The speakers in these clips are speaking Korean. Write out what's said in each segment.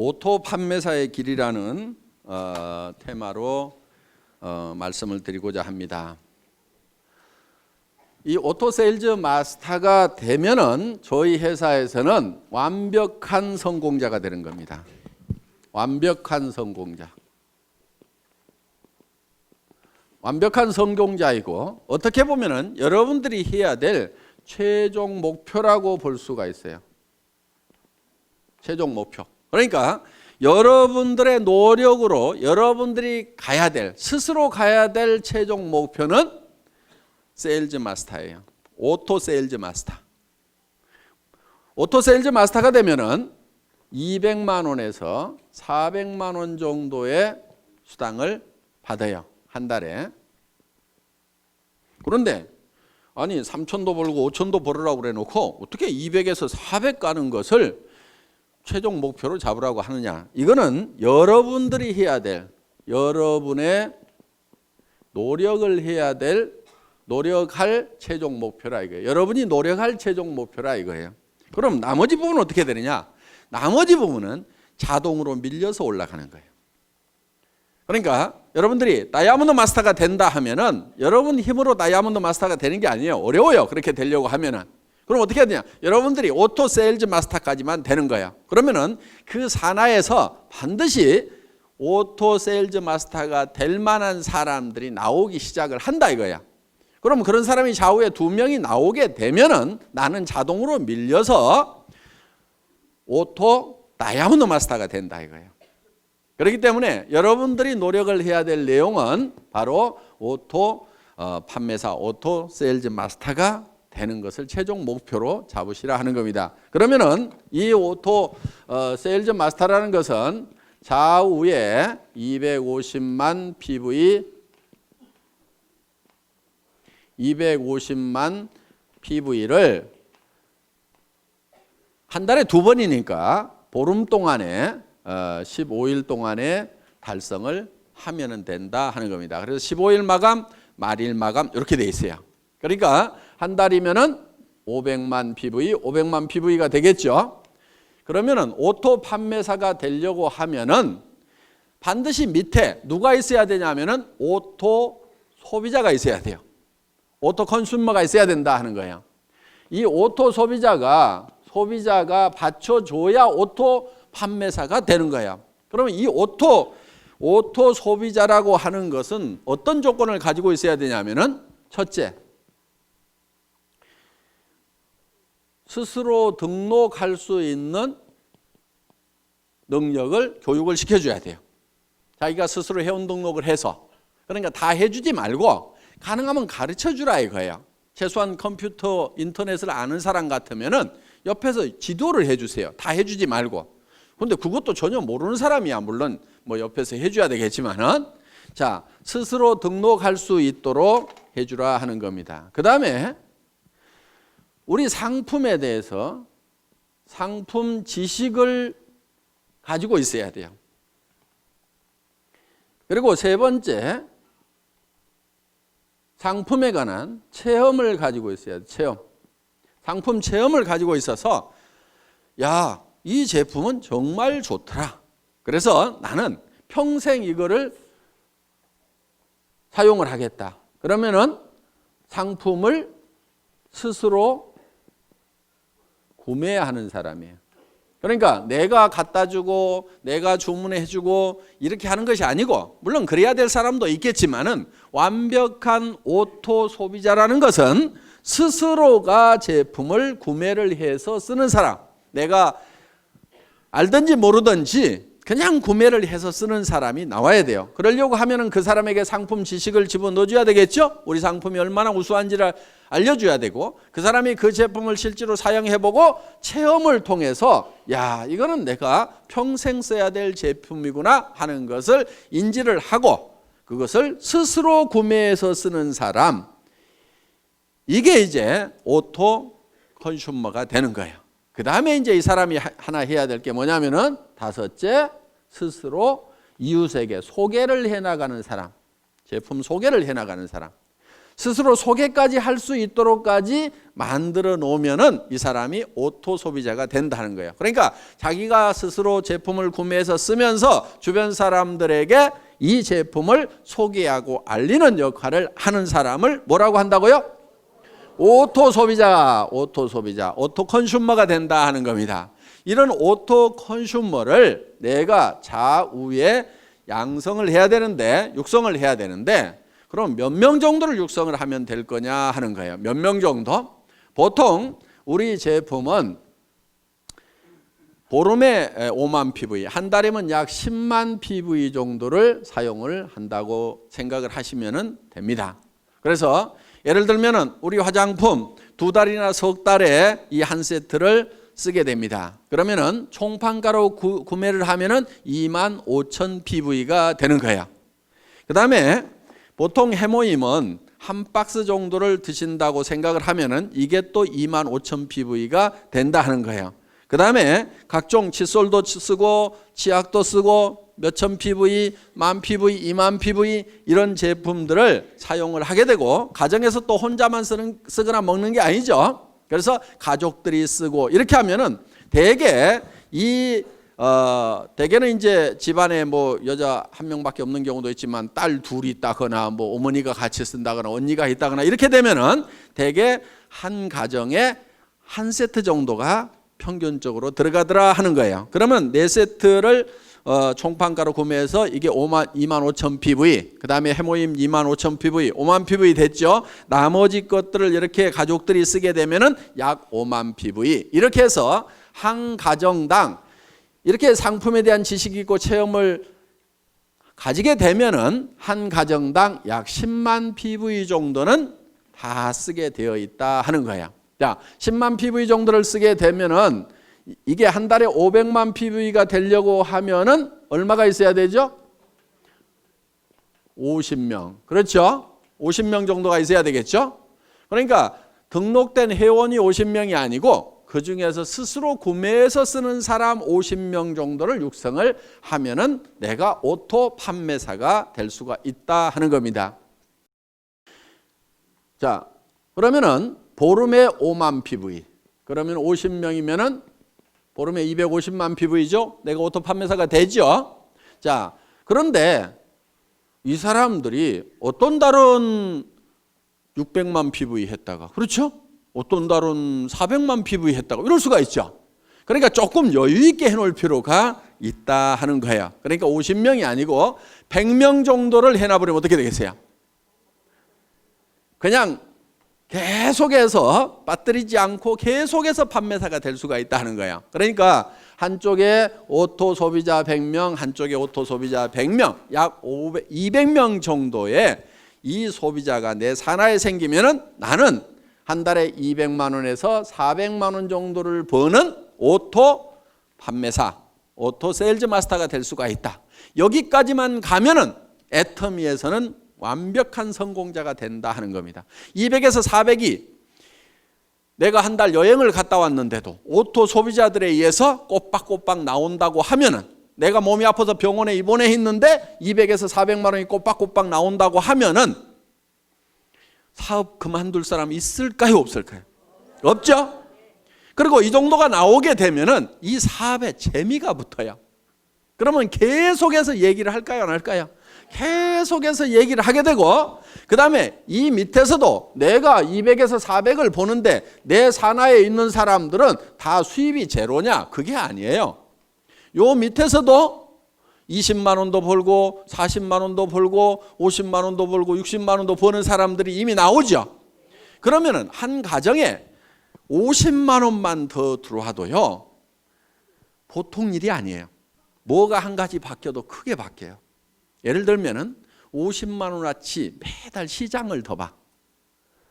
오토 판매사의 길이라는 테마로 말씀을 드리고자 합니다. 이 오토 세일즈 마스터가 되면은 저희 회사에서는 완벽한 성공자가 되는 겁니다. 완벽한 성공자. 완벽한 성공자이고 어떻게 보면은 여러분들이 해야 될 최종 목표라고 볼 수가 있어요. 최종 목표. 그러니까 여러분들의 노력으로 여러분들이 가야 될, 스스로 가야 될 최종 목표는 세일즈 마스터예요. 오토 세일즈 마스터. 오토 세일즈 마스터가 되면은 200만 원에서 400만 원 정도의 수당을 받아요. 한 달에. 그런데 아니 3천도 벌고 5천도 벌으라고 그래 놓고 어떻게 200에서 400 가는 것을 최종 목표로 잡으라고 하느냐. 이거는 여러분들이 해야 될, 여러분의 노력을 해야 될, 노력할 최종 목표라 이거예요. 여러분이 노력할 최종 목표라 이거예요. 그럼 나머지 부분은 어떻게 되느냐? 나머지 부분은 자동으로 밀려서 올라가는 거예요. 그러니까 여러분들이 다이아몬드 마스터가 된다 하면은 여러분 힘으로 다이아몬드 마스터가 되는 게 아니에요. 어려워요. 그렇게 되려고 하면은. 그럼 어떻게 해야 되냐? 여러분들이 오토 세일즈 마스터까지만 되는 거예요. 그러면은 그 산하에서 반드시 오토 세일즈 마스터가 될 만한 사람들이 나오기 시작을 한다 이거야. 그럼 그런 사람이 좌우에 2명이 나오게 되면은 나는 자동으로 밀려서 오토 다이아몬드 마스터가 된다 이거예요. 그렇기 때문에 여러분들이 노력을 해야 될 내용은 바로 오토 판매사, 오토 세일즈 마스터가 되는 것을 최종 목표로 잡으시라 하는 겁니다. 그러면은 이 오토 세일즈 마스터라는 것은 좌우에 250만 PV를 한 달에 2번이니까 보름 동안에 15일 동안에 달성을 하면은 된다 하는 겁니다. 그래서 15일 마감, 말일 마감 이렇게 돼 있어요. 그러니까 한 달이면은 500만 PV가 되겠죠. 그러면은 오토 판매사가 되려고 하면은 반드시 밑에 누가 있어야 되냐면은 오토 소비자가 있어야 돼요. 오토 컨슈머가 있어야 된다 하는 거예요. 이 오토 소비자가 받쳐줘야 오토 판매사가 되는 거예요. 그러면 이 오토 소비자라고 하는 것은 어떤 조건을 가지고 있어야 되냐면은 첫째, 스스로 등록할 수 있는 능력을 교육을 시켜줘야 돼요. 자기가 스스로 회원 등록을 해서. 그러니까 다 해주지 말고 가능하면 가르쳐주라 이거예요. 최소한 컴퓨터, 인터넷을 아는 사람 같으면은 옆에서 지도를 해주세요. 다 해주지 말고. 근데 그것도 전혀 모르는 사람이야. 물론 뭐 옆에서 해줘야 되겠지만은. 자, 스스로 등록할 수 있도록 해주라 하는 겁니다. 그 다음에 우리 상품에 대해서 상품 지식을 가지고 있어야 돼요. 그리고 세 번째, 상품에 관한 체험을 가지고 있어야 돼요. 체험. 상품 체험을 가지고 있어서 야, 이 제품은 정말 좋더라. 그래서 나는 평생 이거를 사용을 하겠다. 그러면은 상품을 스스로 구매하는 사람이에요. 그러니까 내가 갖다 주고 내가 주문해 주고 이렇게 하는 것이 아니고, 물론 그래야 될 사람도 있겠지만은 완벽한 오토 소비자라는 것은 스스로가 제품을 구매를 해서 쓰는 사람. 내가 알든지 모르든지 그냥 구매를 해서 쓰는 사람이 나와야 돼요. 그러려고 하면은 그 사람에게 상품 지식을 집어넣어줘야 되겠죠. 우리 상품이 얼마나 우수한지를 알려줘야 되고, 그 사람이 그 제품을 실제로 사용해보고 체험을 통해서 야, 이거는 내가 평생 써야 될 제품이구나 하는 것을 인지를 하고 그것을 스스로 구매해서 쓰는 사람, 이게 이제 오토 컨슈머가 되는 거예요. 그 다음에 이제 이 사람이 하나 해야 될 게 뭐냐면은 다섯째, 스스로 이웃에게 소개를 해나가는 사람, 제품 소개를 해나가는 사람. 스스로 소개까지 할 수 있도록까지 만들어 놓으면은 이 사람이 오토 소비자가 된다는 거예요. 그러니까 자기가 스스로 제품을 구매해서 쓰면서 주변 사람들에게 이 제품을 소개하고 알리는 역할을 하는 사람을 뭐라고 한다고요? 오토 소비자, 오토 소비자, 오토 컨슈머가 된다 하는 겁니다. 이런 오토 컨슈머를 내가 좌우에 양성을 해야 되는데, 육성을 해야 되는데, 그럼 몇 명 정도를 육성을 하면 될 거냐 하는 거예요. 몇 명 정도? 보통 우리 제품은 보름에 5만 PV, 한 달이면 약 10만 PV 정도를 사용을 한다고 생각을 하시면 됩니다. 그래서 예를 들면 우리 화장품 2달이나 석 달에 이 한 세트를 쓰게 됩니다. 그러면은 총판가로 구매를 하면은 2만 5천 PV가 되는 거예요. 그 다음에 보통 해모임은 한 박스 정도를 드신다고 생각을 하면은 이게 또 2만 5천 PV가 된다 하는 거예요. 그 다음에 각종 칫솔도 쓰고 치약도 쓰고 몇천 PV, 만 PV, 2만 PV 이런 제품들을 사용을 하게 되고, 가정에서 또 혼자만 쓰거나 먹는 게 아니죠. 그래서 가족들이 쓰고 이렇게 하면은 대개는 이제 집안에 뭐 여자 한 명밖에 없는 경우도 있지만 딸 둘이 있다거나 뭐 어머니가 같이 쓴다거나 언니가 있다거나 이렇게 되면은 대개 한 가정에 한 세트 정도가 평균적으로 들어가더라 하는 거예요. 그러면 4세트를 총판가로 구매해서 이게 2만 5천 PV, 그 다음에 해모임 2만 5천 PV, 5만 PV 됐죠. 나머지 것들을 이렇게 가족들이 쓰게 되면은 약 5만 PV. 이렇게 해서 한 가정당 이렇게 상품에 대한 지식이 있고 체험을 가지게 되면은 한 가정당 약 10만 PV 정도는 다 쓰게 되어 있다 하는 거예요. 자, 10만 PV 정도를 쓰게 되면은 이게 한 달에 500만 PV가 되려고 하면은 얼마가 있어야 되죠? 50명. 그렇죠? 50명 정도가 있어야 되겠죠? 그러니까 등록된 회원이 50명이 아니고 그 중에서 스스로 구매해서 쓰는 사람 50명 정도를 육성을 하면은 내가 오토 판매사가 될 수가 있다 하는 겁니다. 자, 그러면은 보름에 5만 PV. 그러면 50명이면은 보름에 250만 PV죠? 내가 오토 판매사가 되죠? 자, 그런데 이 사람들이 어떤 달은 600만 PV 했다가, 그렇죠? 어떤 달은 400만 PV 했다가 이럴 수가 있죠. 그러니까 조금 여유 있게 해놓을 필요가 있다 하는 거예요. 그러니까 50명이 아니고 100명 정도를 해놔버리면 어떻게 되겠어요? 그냥 계속해서 빠뜨리지 않고 계속해서 판매사가 될 수가 있다 하는 거예요. 그러니까 한쪽에 오토 소비자 100명, 한쪽에 오토 소비자 100명, 약 200명 정도의 이 소비자가 내 산하에 생기면은 나는 한 달에 200만 원에서 400만 원 정도를 버는 오토 판매사, 오토 세일즈 마스터가 될 수가 있다. 여기까지만 가면은 애터미에서는 완벽한 성공자가 된다 하는 겁니다. 200에서 400이 내가 한 달 여행을 갔다 왔는데도 오토 소비자들에 의해서 꼬박꼬박 나온다고 하면은, 내가 몸이 아파서 병원에 입원해 있는데 200에서 400만 원이 꼬박꼬박 나온다고 하면은 사업 그만둘 사람 있을까요, 없을까요? 없죠? 그리고 이 정도가 나오게 되면은 이 사업에 재미가 붙어요. 그러면 계속해서 얘기를 할까요, 안 할까요? 계속해서 얘기를 하게 되고, 그 다음에 이 밑에서도 내가 200에서 400을 보는데 내 산하에 있는 사람들은 다 수입이 제로냐? 그게 아니에요. 요 밑에서도 20만 원도 벌고 40만 원도 벌고 50만 원도 벌고 60만 원도 버는 사람들이 이미 나오죠. 그러면은 한 가정에 50만 원만 더 들어와도요, 보통 일이 아니에요. 뭐가 한 가지 바뀌어도 크게 바뀌어요. 예를 들면은 50만 원어치 매달 시장을 더 봐.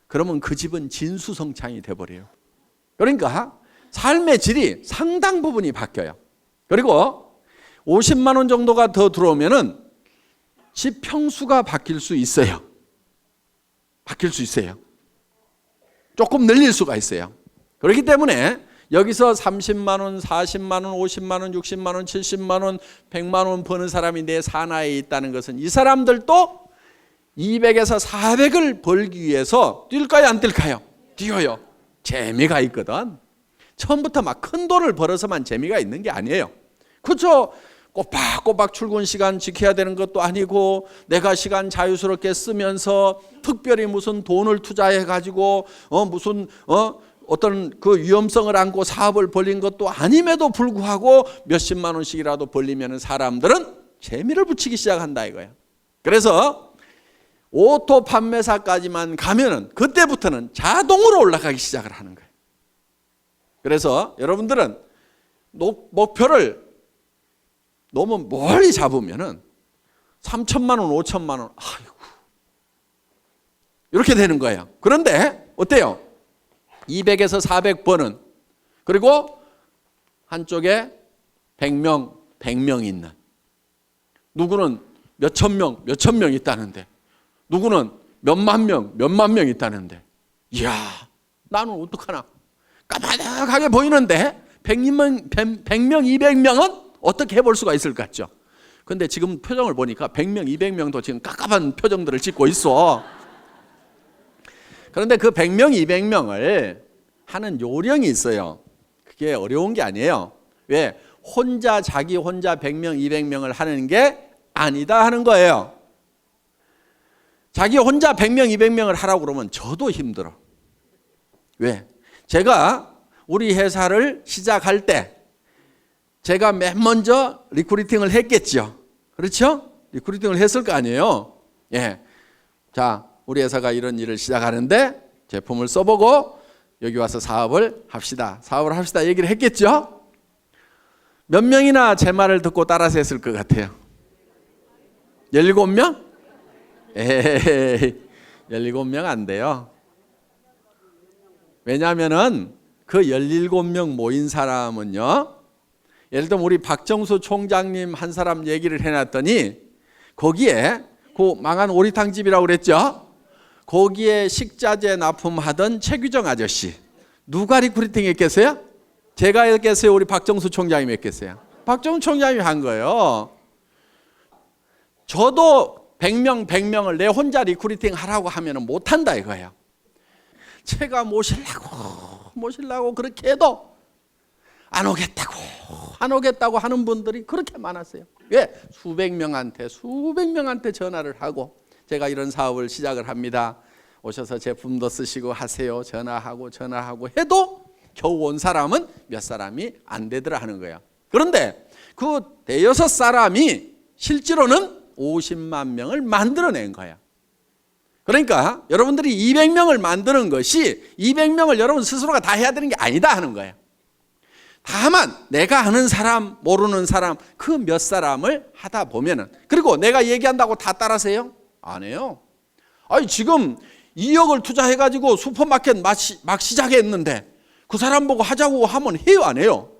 그러면 그 집은 진수성찬이 돼버려요. 그러니까 삶의 질이 상당 부분이 바뀌어요. 그리고 50만 원 정도가 더 들어오면은 집 평수가 바뀔 수 있어요. 바뀔 수 있어요. 조금 늘릴 수가 있어요. 그렇기 때문에 여기서 30만 원, 40만 원, 50만 원, 60만 원, 70만 원, 100만 원 버는 사람이 내 산하에 있다는 것은 이 사람들도 200에서 400을 벌기 위해서 뛸까요, 안 뛸까요? 뛰어요. 재미가 있거든. 처음부터 막 큰 돈을 벌어서만 재미가 있는 게 아니에요. 그렇죠? 꼬박꼬박 출근 시간 지켜야 되는 것도 아니고, 내가 시간 자유스럽게 쓰면서 특별히 무슨 돈을 투자해 가지고 어떤 그 위험성을 안고 사업을 벌린 것도 아님에도 불구하고 몇십만 원씩이라도 벌리면 사람들은 재미를 붙이기 시작한다 이거예요. 그래서 오토 판매사까지만 가면은 그때부터는 자동으로 올라가기 시작을 하는 거예요. 그래서 여러분들은 목표를 너무 멀리 잡으면은 3천만 원, 5천만 원, 아이고, 이렇게 되는 거예요. 그런데 어때요? 200에서 400번은, 그리고 한쪽에 100명 있는, 누구는 몇천 명 있다는데, 누구는 몇만 명 있다는데, 이야, 나는 어떡하나? 까마득하게 보이는데 100명, 200명은 어떻게 해볼 수가 있을 것 같죠? 근데 지금 표정을 보니까 100명, 200명도 지금 깝깝한 표정들을 짓고 있어. 그런데 그 100명, 200명을 하는 요령이 있어요. 그게 어려운 게 아니에요. 왜? 자기 혼자 100명, 200명을 하는 게 아니다 하는 거예요. 자기 혼자 100명, 200명을 하라고 그러면 저도 힘들어. 왜? 제가 우리 회사를 시작할 때 제가 맨 먼저 리크루팅을 했겠죠. 그렇죠? 리크루팅을 했을 거 아니에요. 예. 자, 우리 회사가 이런 일을 시작하는데 제품을 써보고 여기 와서 사업을 합시다. 얘기를 했겠죠? 몇 명이나 제 말을 듣고 따라서 했을 것 같아요? 17명? 에이, 17명 안 돼요. 왜냐하면은 그 17명 모인 사람은요, 예를 들면 우리 박정수 총장님 한 사람 얘기를 해놨더니 거기에 그 망한 오리탕집이라고 그랬죠? 거기에 식자재 납품하던 최규정 아저씨, 누가 리크루팅 했겠어요? 제가 했겠어요? 우리 박정수 총장님이 했겠어요? 박정수 총장님이 한 거예요. 저도 100명을 내 혼자 리크루팅 하라고 하면 못한다 이거예요. 제가 모시려고 그렇게 해도 안 오겠다고 하는 분들이 그렇게 많았어요. 왜? 수백 명한테 전화를 하고, 제가 이런 사업을 시작을 합니다. 오셔서 제품도 쓰시고 하세요. 전화하고 해도 겨우 온 사람은 몇 사람이 안 되더라 하는 거예요. 그런데 그 대여섯 사람이 실제로는 50만 명을 만들어낸 거예요. 그러니까 여러분들이 200명을 만드는 것이 200명을 여러분 스스로가 다 해야 되는 게 아니다 하는 거예요. 다만 내가 아는 사람, 모르는 사람, 그 몇 사람을 하다 보면은, 그리고 내가 얘기한다고 다 따라서요? 안 해요. 아니 지금 2억을 투자해가지고 슈퍼마켓 막 시작했는데 그 사람 보고 하자고 하면 해요, 안 해요?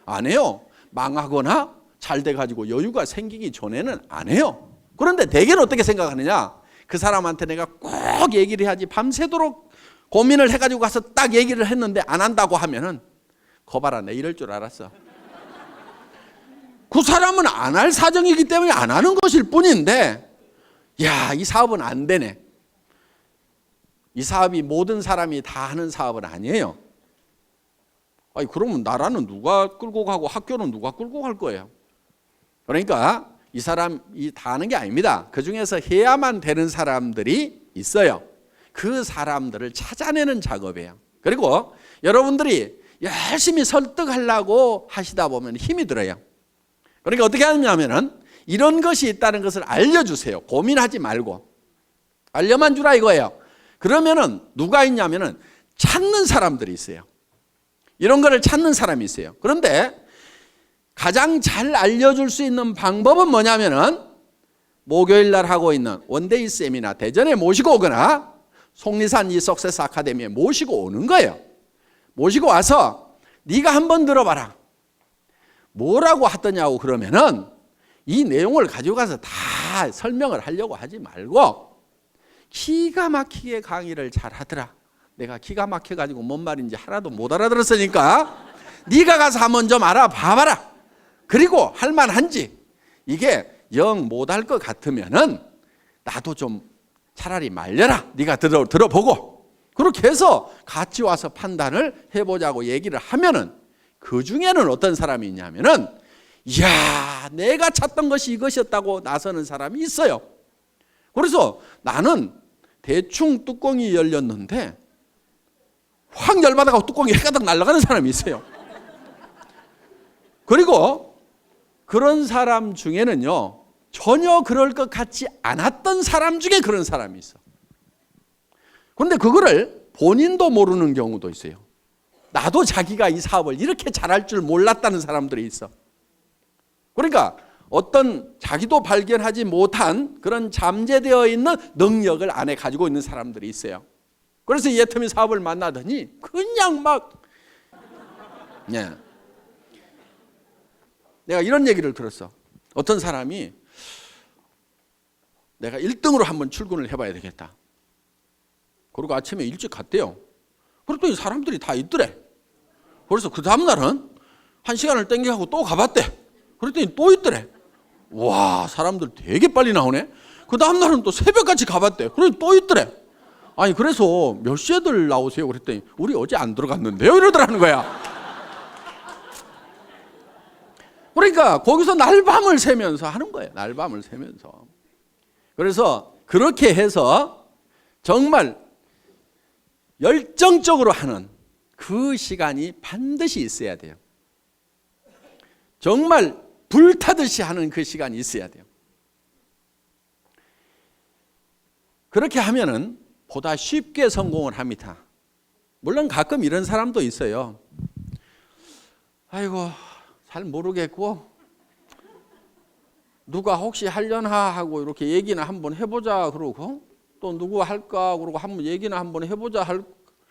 안 해요. 망하거나 잘 돼가지고 여유가 생기기 전에는 안 해요. 그런데 대개는 어떻게 생각하느냐? 그 사람한테 내가 꼭 얘기를 해야지, 밤새도록 고민을 해가지고 가서 딱 얘기를 했는데 안 한다고 하면은, 거봐라, 내 이럴 줄 알았어. 그 사람은 안 할 사정이기 때문에 안 하는 것일 뿐인데, 야, 이 사업은 안 되네. 이 사업이 모든 사람이 다 하는 사업은 아니에요. 아니, 그러면 나라는 누가 끌고 가고 학교는 누가 끌고 갈 거예요? 그러니까 이 사람이 다 하는 게 아닙니다. 그 중에서 해야만 되는 사람들이 있어요. 그 사람들을 찾아내는 작업이에요. 그리고 여러분들이 열심히 설득하려고 하시다 보면 힘이 들어요. 그러니까 어떻게 하냐면은 이런 것이 있다는 것을 알려주세요. 고민하지 말고 알려만 주라 이거예요. 그러면은 누가 있냐면은 찾는 사람들이 있어요. 이런 거를 찾는 사람이 있어요. 그런데 가장 잘 알려줄 수 있는 방법은 뭐냐면은 목요일 날 하고 있는 원데이 세미나 대전에 모시고 오거나 속리산 이 석세스 아카데미에 모시고 오는 거예요. 모시고 와서 네가 한번 들어봐라. 뭐라고 하더냐고 그러면은 이 내용을 가지고 가서 다 설명을 하려고 하지 말고 기가 막히게 강의를 잘 하더라. 내가 기가 막혀가지고 뭔 말인지 하나도 못 알아들었으니까 네가 가서 한번 좀 알아봐봐라. 그리고 할만한지, 이게 영 못할 것 같으면은 나도 좀 차라리 말려라. 네가 들어보고. 그렇게 해서 같이 와서 판단을 해보자고 얘기를 하면은 그 중에는 어떤 사람이 있냐면은 이야, 내가 찾던 것이 이것이었다고 나서는 사람이 있어요. 그래서 나는 대충 뚜껑이 열렸는데 확 열받아가고 뚜껑이 해가닥 날아가는 사람이 있어요. 그리고 그런 사람 중에는요, 전혀 그럴 것 같지 않았던 사람 중에 그런 사람이 있어. 그런데 그거를 본인도 모르는 경우도 있어요. 나도 자기가 이 사업을 이렇게 잘할 줄 몰랐다는 사람들이 있어. 그러니까 어떤 자기도 발견하지 못한 그런 잠재되어 있는 능력을 안에 가지고 있는 사람들이 있어요. 그래서 이 애터미 사업을 만나더니 그냥 막 내가 이런 얘기를 들었어. 어떤 사람이 내가 1등으로 한번 출근을 해봐야 되겠다. 그리고 아침에 일찍 갔대요. 그랬더니 사람들이 다 있더래. 그래서 그 다음날은 1시간을 땡겨가고 또 가봤대. 그랬더니 또 있더래. 와, 사람들 되게 빨리 나오네. 그 다음날은 또 새벽까지 가봤대. 그랬더니 또 있더래. 아니, 그래서 몇 시에들 나오세요? 그랬더니 우리 어제 안 들어갔는데요? 이러더라는 거야. 그러니까 거기서 날밤을 새면서 하는 거예요. 날밤을 새면서. 그래서 그렇게 해서 정말 열정적으로 하는 그 시간이 반드시 있어야 돼요. 정말 불타듯이 하는 그 시간이 있어야 돼요. 그렇게 하면은 보다 쉽게 성공을 합니다. 물론 가끔 이런 사람도 있어요. 아이고, 잘 모르겠고 누가 혹시 하려나 하고 이렇게 얘기나 한번 해보자 그러고 또 누구 할까 그러고 한번 얘기나 한번 해보자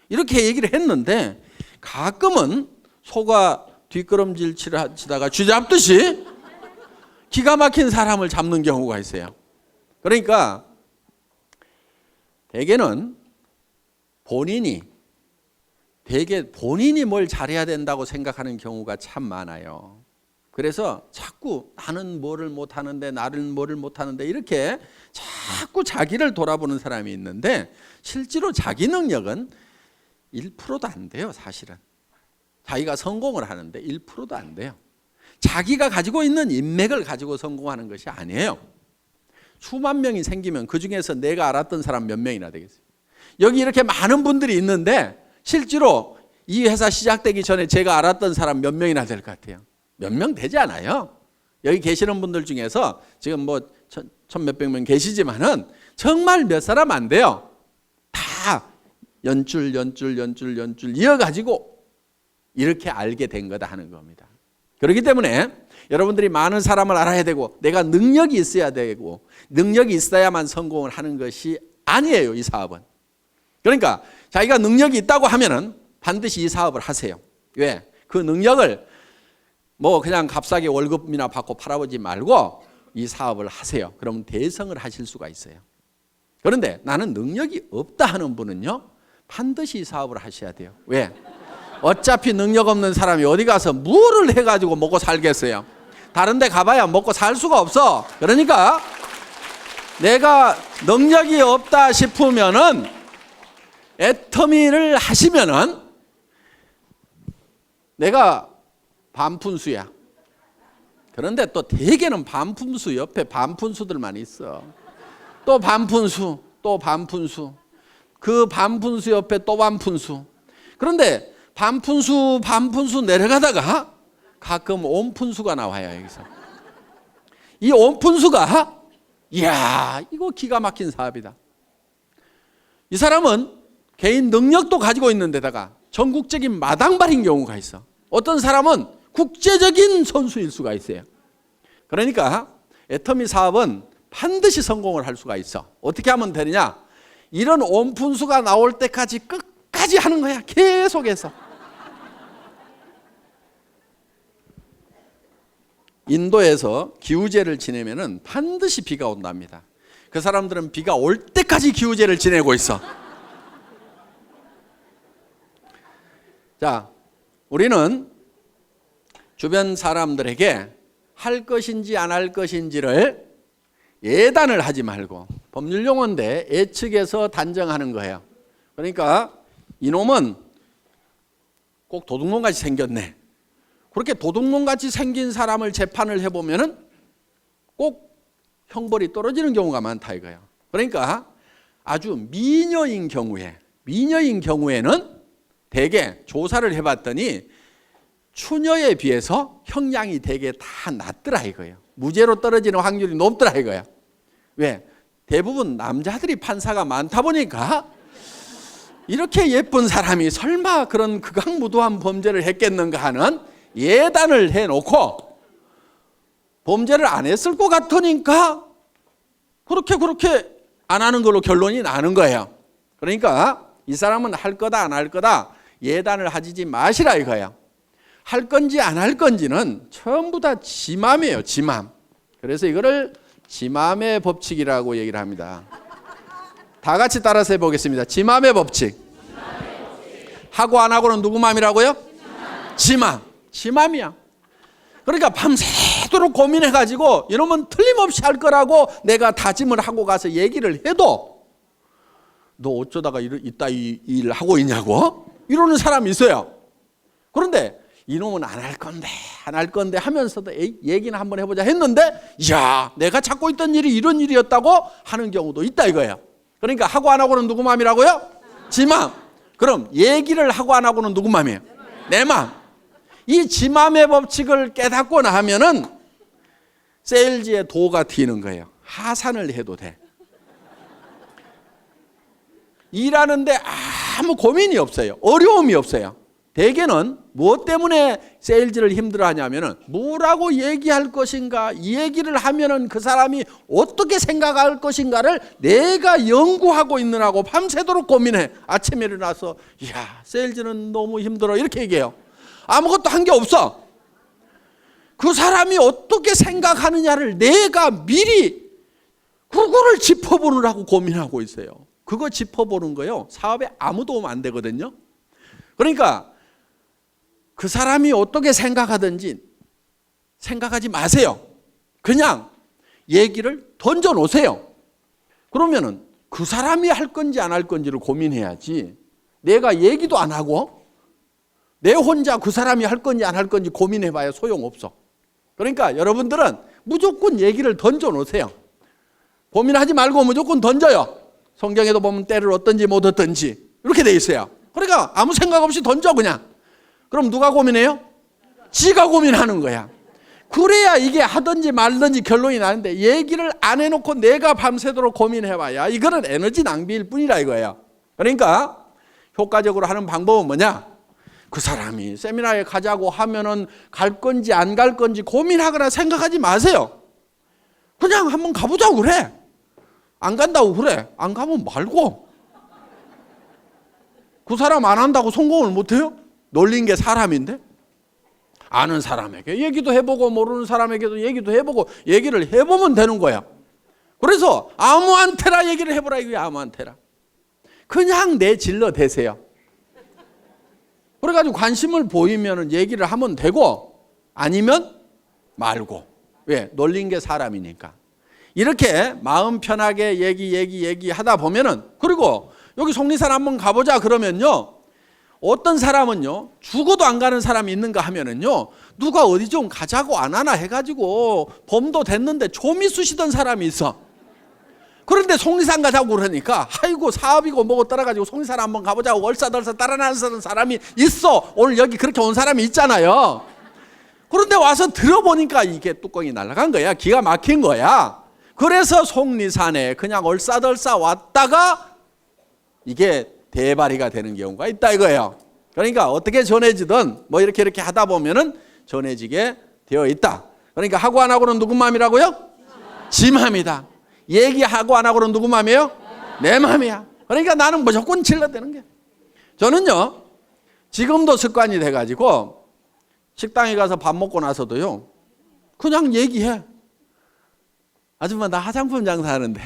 이렇게 얘기를 했는데 가끔은 소가 뒷걸음질 치다가 쥐 잡듯이 기가 막힌 사람을 잡는 경우가 있어요. 그러니까 대개는 본인이 뭘 잘해야 된다고 생각하는 경우가 참 많아요. 그래서 자꾸 나는 뭐를 못하는데 나는 뭐를 못하는데 이렇게 자꾸 자기를 돌아보는 사람이 있는데 실제로 자기 능력은 1%도 안 돼요. 사실은 자기가 성공을 하는데 1%도 안 돼요. 자기가 가지고 있는 인맥을 가지고 성공하는 것이 아니에요. 수만 명이 생기면 그중에서 내가 알았던 사람 몇 명이나 되겠어요. 여기 이렇게 많은 분들이 있는데 실제로 이 회사 시작되기 전에 제가 알았던 사람 몇 명이나 될 것 같아요? 몇 명 되지 않아요. 여기 계시는 분들 중에서 지금 뭐 천 몇백 명 계시지만은 정말 몇 사람 안 돼요. 다 연줄 이어가지고 이렇게 알게 된 거다 하는 겁니다. 그렇기 때문에 여러분들이 많은 사람을 알아야 되고 내가 능력이 있어야 되고 능력이 있어야만 성공을 하는 것이 아니에요. 이 사업은. 그러니까 자기가 능력이 있다고 하면은 반드시 이 사업을 하세요. 왜? 그 능력을 뭐 그냥 값싸게 월급이나 받고 팔아보지 말고 이 사업을 하세요. 그럼 대성을 하실 수가 있어요. 그런데 나는 능력이 없다 하는 분은요, 반드시 이 사업을 하셔야 돼요. 왜? 어차피 능력 없는 사람이 어디 가서 뭐를 해가지고 먹고 살겠어요. 다른 데 가봐야 먹고 살 수가 없어. 그러니까 내가 능력이 없다 싶으면은 애터미를 하시면은 내가 반푼수야. 그런데 또 대개는 반푼수 옆에 반푼수들만 있어. 또 반푼수, 또 반푼수. 그 반푼수 옆에 또 반푼수. 그런데 반푼수 내려가다가 가끔 온푼수가 나와요. 여기서. 이 온푼수가 이야, 이거 기가 막힌 사업이다. 이 사람은 개인 능력도 가지고 있는 데다가 전국적인 마당발인 경우가 있어. 어떤 사람은 국제적인 선수일 수가 있어요. 그러니까 애터미 사업은 반드시 성공을 할 수가 있어. 어떻게 하면 되느냐? 이런 온푼수가 나올 때까지 끝까지 하는 거야. 계속해서. 인도에서 기우제를 지내면은 반드시 비가 온답니다. 그 사람들은 비가 올 때까지 기우제를 지내고 있어. 자, 우리는 주변 사람들에게 할 것인지 안 할 것인지를 예단을 하지 말고 법률 용어인데 예측해서 단정하는 거예요. 그러니까 이놈은 꼭 도둑놈같이 생겼네. 그렇게 도둑놈같이 생긴 사람을 재판을 해보면은 꼭 형벌이 떨어지는 경우가 많다 이거예요. 그러니까 아주 미녀인 경우에는 대개 조사를 해봤더니 추녀에 비해서 형량이 대개 다 낮더라 이거예요. 무죄로 떨어지는 확률이 높더라 이거예요. 왜? 대부분 남자들이 판사가 많다 보니까 이렇게 예쁜 사람이 설마 그런 극악무도한 범죄를 했겠는가 하는 예단을 해놓고 범죄를 안 했을 것 같으니까 그렇게 안 하는 걸로 결론이 나는 거예요. 그러니까 이 사람은 할 거다 안 할 거다 예단을 하지 마시라 이거예요. 할 건지 안 할 건지는 전부 다 지 맘이에요. 지 맘. 그래서 이거를 지 맘의 법칙이라고 얘기를 합니다. 다 같이 따라서 해보겠습니다. 지 맘의 법칙. 하고 안 하고는 누구 맘이라고요? 지 맘. 지 맘이야. 그러니까 밤새도록 고민해가지고 이놈은 틀림없이 할 거라고 내가 다짐을 하고 가서 얘기를 해도 너 어쩌다가 이따 이 일 하고 있냐고 이러는 사람이 있어요. 그런데 이놈은 안 할 건데 하면서도 얘기는 한번 해보자 했는데 야 내가 찾고 있던 일이 이런 일이었다고 하는 경우도 있다 이거예요. 그러니까 하고 안 하고는 누구 맘이라고요? 지 맘. 그럼 얘기를 하고 안 하고는 누구 맘이에요? 내 맘. 이 지 맘의 법칙을 깨닫고 나면은 세일즈의 도가 튀는 거예요. 하산을 해도 돼. 일하는데 아무 고민이 없어요. 어려움이 없어요. 대개는 무엇 때문에 세일즈를 힘들어하냐면은 뭐라고 얘기할 것인가, 이 얘기를 하면은 그 사람이 어떻게 생각할 것인가를 내가 연구하고 있느라고 밤새도록 고민해. 아침에 일어나서 야 세일즈는 너무 힘들어 이렇게 얘기해요. 아무것도 한 게 없어. 그 사람이 어떻게 생각하느냐를 내가 미리 그거를 짚어보느라고 고민하고 있어요. 그거 짚어보는 거요 사업에 아무 도움 안 되거든요. 그러니까 그 사람이 어떻게 생각하든지 생각하지 마세요. 그냥 얘기를 던져 놓으세요. 그러면은 그 사람이 할 건지 안 할 건지를 고민해야지 내가 얘기도 안 하고 내 혼자 그 사람이 할 건지 안 할 건지 고민해봐야 소용없어. 그러니까 여러분들은 무조건 얘기를 던져 놓으세요. 고민하지 말고 무조건 던져요. 성경에도 보면 때를 얻든지 못 얻든지 이렇게 돼 있어요. 그러니까 아무 생각 없이 던져 그냥. 그럼 누가 고민해요? 지가 고민하는 거야. 그래야 이게 하든지 말든지 결론이 나는데 얘기를 안 해놓고 내가 밤새도록 고민해봐야 이거는 에너지 낭비일 뿐이라 이거예요. 그러니까 효과적으로 하는 방법은 뭐냐? 그 사람이 세미나에 가자고 하면은 갈 건지 안 갈 건지 고민하거나 생각하지 마세요. 그냥 한번 가보자고 그래. 안 간다고 그래. 안 가면 말고. 그 사람 안 한다고 성공을 못해요? 놀린 게 사람인데? 아는 사람에게 얘기도 해보고 모르는 사람에게도 얘기도 해보고 얘기를 해보면 되는 거야. 그래서 아무한테나 얘기를 해보라 이거야. 아무한테나. 그냥 내질러 대세요. 그래가지고 관심을 보이면 얘기를 하면 되고 아니면 말고. 왜? 놀린 게 사람이니까. 이렇게 마음 편하게 얘기하다 보면은 그리고 여기 속리산 한번 가보자 그러면요. 어떤 사람은요 죽어도 안 가는 사람이 있는가 하면은요 누가 어디 좀 가자고 안 하나 해가지고 범도 됐는데 좀이 쑤시던 사람이 있어. 그런데 속리산 가자고 그러니까 아이고 사업이고 뭐고 따라가지고 속리산 한번 가보자고 얼싸덜싸 따라나서는 사람이 있어. 오늘 여기 그렇게 온 사람이 있잖아요. 그런데 와서 들어보니까 이게 뚜껑이 날아간 거야. 기가 막힌 거야. 그래서 속리산에 그냥 얼싸덜싸 왔다가 이게 대발이가 되는 경우가 있다 이거예요. 그러니까 어떻게 전해지든 뭐 이렇게 하다 보면은 전해지게 되어 있다. 그러니까 하고 안 하고는 누구 마음이라고요? 지 마음이다. 얘기하고 안 하고는 누구 마음이에요? 내 마음이야. 그러니까 나는 무조건 질러대는 게. 저는요 지금도 습관이 돼가지고 식당에 가서 밥 먹고 나서도요 그냥 얘기해. 아줌마 나 화장품 장사하는데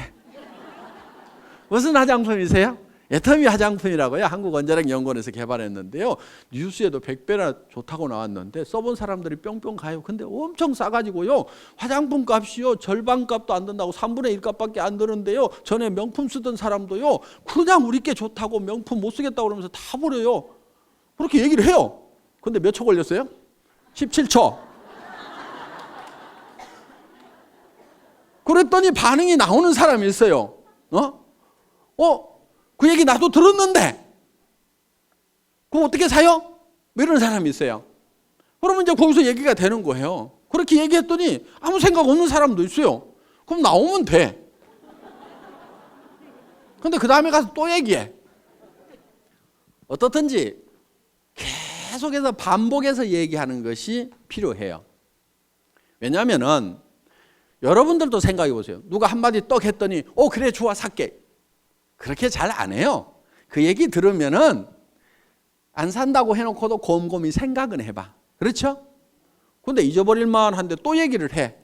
무슨 화장품이세요? 애터미 화장품이라고요. 한국원자력연구원에서 개발했는데요. 뉴스에도 100배나 좋다고 나왔는데 써본 사람들이 뿅뿅 가요. 근데 엄청 싸가지고요. 화장품 값이요. 절반 값도 안 든다고 3분의 1 값밖에 안 드는데요. 전에 명품 쓰던 사람도요. 그냥 우리 게 좋다고 명품 못 쓰겠다고 그러면서 다 버려요. 그렇게 얘기를 해요. 근데 몇 초 걸렸어요? 17초. 그랬더니 반응이 나오는 사람이 있어요. 그 얘기 나도 들었는데 그럼 어떻게 사요? 뭐 이런 사람이 있어요. 그러면 이제 거기서 얘기가 되는 거예요. 그렇게 얘기했더니 아무 생각 없는 사람도 있어요. 그럼 나오면 돼. 근데 그 다음에 가서 또 얘기해. 어떻든지 계속해서 반복해서 얘기하는 것이 필요해요. 왜냐하면은 여러분들도 생각해 보세요. 누가 한마디 떡 했더니 그래 좋아 살게. 그렇게 잘 안 해요. 그 얘기 들으면은 안 산다고 해놓고도 곰곰이 생각은 해봐. 그렇죠? 근데 잊어버릴 만한데 또 얘기를 해.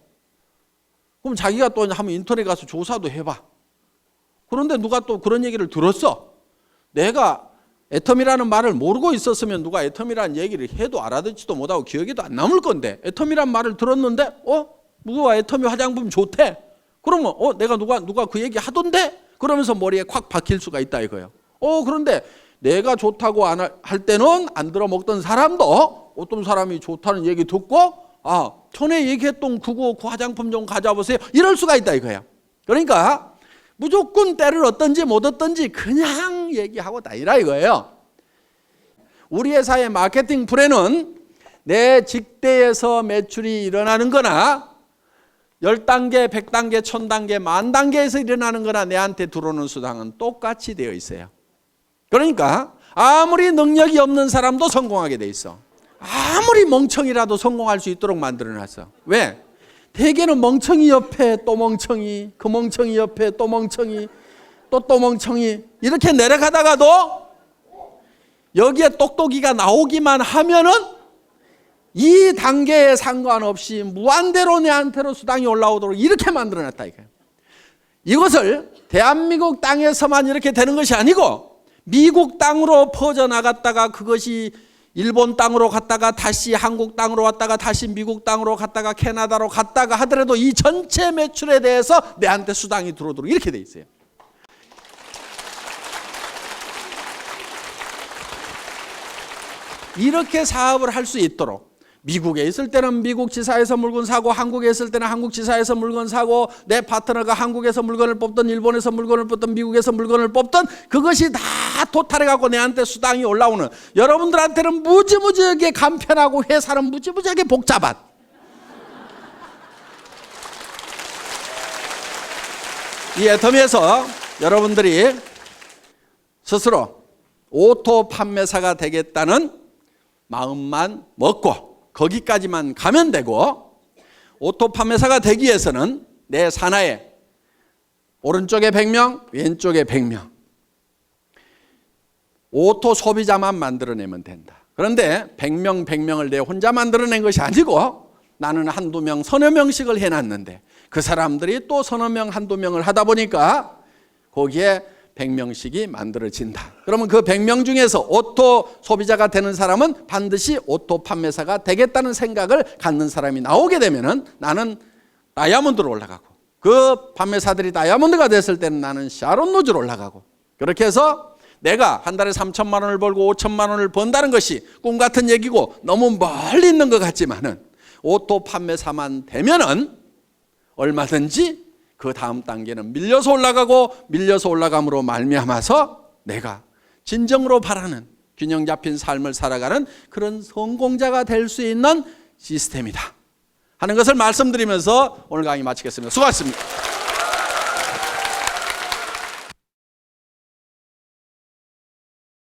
그럼 자기가 또 한번 인터넷 가서 조사도 해봐. 그런데 누가 또 그런 얘기를 들었어. 내가 애텀이라는 말을 모르고 있었으면 누가 애텀이라는 얘기를 해도 알아듣지도 못하고 기억에도 안 남을 건데 애텀이란 말을 들었는데 누가 애텀이 화장품 좋대. 그러면 내가 누가 그 얘기 하던데? 그러면서 머리에 콱 박힐 수가 있다 이거예요. 그런데 내가 좋다고 할 때는 안 들어먹던 사람도 어떤 사람이 좋다는 얘기 듣고 전에 얘기했던 그 화장품 좀 가져보세요. 이럴 수가 있다 이거예요. 그러니까 무조건 때를 얻든지 못 얻든지 그냥 얘기하고 다니라 이거예요. 우리 회사의 마케팅 플랜은 내 직대에서 매출이 일어나는 거나 10단계, 100단계, 1000단계, 10,000단계에서 일어나는 거나 내한테 들어오는 수당은 똑같이 되어 있어요. 그러니까 아무리 능력이 없는 사람도 성공하게 돼 있어. 아무리 멍청이라도 성공할 수 있도록 만들어놨어. 왜? 대개는 멍청이 옆에 또 멍청이, 그 멍청이 옆에 또 멍청이, 또 멍청이 이렇게 내려가다가도 여기에 똑똑이가 나오기만 하면은 이 단계에 상관없이 무한대로 내한테로 수당이 올라오도록 이렇게 만들어놨다 이거예요. 이것을 대한민국 땅에서만 이렇게 되는 것이 아니고 미국 땅으로 퍼져나갔다가 그것이 일본 땅으로 갔다가 다시 한국 땅으로 왔다가 다시 미국 땅으로 갔다가 캐나다로 갔다가 하더라도 이 전체 매출에 대해서 내한테 수당이 들어오도록 이렇게 돼 있어요. 이렇게 사업을 할 수 있도록 미국에 있을 때는 미국 지사에서 물건 사고 한국에 있을 때는 한국 지사에서 물건 사고 내 파트너가 한국에서 물건을 뽑든 일본에서 물건을 뽑든 미국에서 물건을 뽑든 그것이 다 토탈해 갖고 내한테 수당이 올라오는 여러분들한테는 무지무지하게 간편하고 회사는 무지무지하게 복잡한 이 애터미에서 여러분들이 스스로 오토 판매사가 되겠다는 마음만 먹고 거기까지만 가면 되고 오토 판매사가 되기 위해서는 내 산하에 오른쪽에 100명, 왼쪽에 100명 오토 소비자만 만들어내면 된다. 그런데 100명을 내 혼자 만들어낸 것이 아니고 나는 한두 명, 서너 명씩을 해놨는데 그 사람들이 또 서너 명, 한두 명을 하다 보니까 거기에 100명씩이 만들어진다. 그러면 그 100명 중에서 오토 소비자가 되는 사람은 반드시 오토 판매사가 되겠다는 생각을 갖는 사람이 나오게 되면은 나는 다이아몬드로 올라가고 그 판매사들이 다이아몬드가 됐을 때는 나는 샤론 노즈로 올라가고 그렇게 해서 내가 한 달에 3천만 원을 벌고 5천만 원을 번다는 것이 꿈 같은 얘기고 너무 멀리 있는 것 같지만은 오토 판매사만 되면은 얼마든지 그 다음 단계는 밀려서 올라가고 밀려서 올라감으로 말미암아서 내가 진정으로 바라는 균형 잡힌 삶을 살아가는 그런 성공자가 될 수 있는 시스템이다 하는 것을 말씀드리면서 오늘 강의 마치겠습니다. 수고하셨습니다.